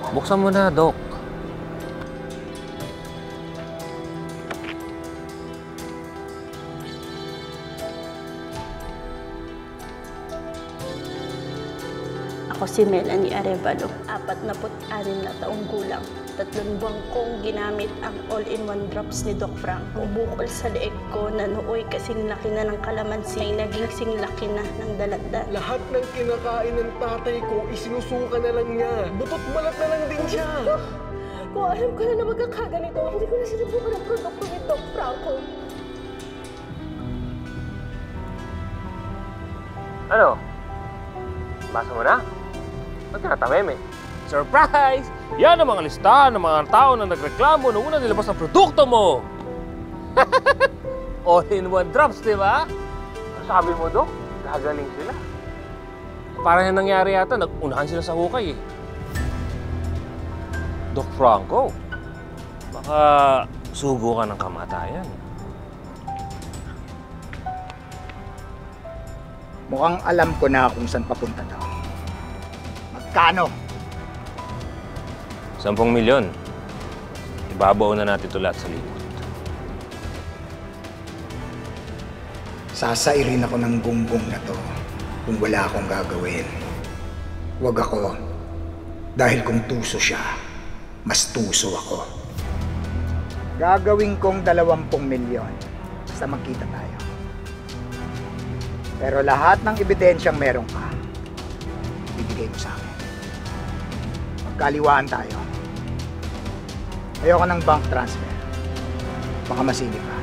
Buksan mo na, Doc. Ako si Melanie Arevalo, 46 na taong gulang. 3 buwan kong ginamit ang all-in-one drops ni Doc Franco. Bukol sa leeg ko na nooy kasing laki na ng kalamansi, ay naging sing laki na ng daladal. Lahat ng kinakain ng tatay ko, isinusuka na lang niya. Butot balat na lang din siya. Kung alam ko na magkakaganito, hindi ko na sinubukan ang produkto ni Doc Franco. Ano? Basa mo na? Ba't ka natameme? Surprise! Yan ang mga listahan ng mga tao na nagreklamo nung una nilabas ang produkto mo! All-in-one drops, di ba? Ano sabi mo, Dok? Gagaling sila. Parang yung nangyari yata, nag-unahan sila sa hukay eh. Doc Franco, baka sugo ka ng kamatayan. Mukhang alam ko na kung saan papunta daw. Magkano? 10 milyon. Ibabaw na natin ito lahat sa likod. Sasairin ako ng gunggong na to kung wala akong gagawin. Huwag ako. Dahil kung tuso siya, mas tuso ako. Gagawin kong 20 milyon basta magkita tayo. Pero lahat ng ebidensyang meron ka, bibigay mo sa akin. Magkaliwaan tayo. Ayoko ng bank transfer. Baka masilip ka.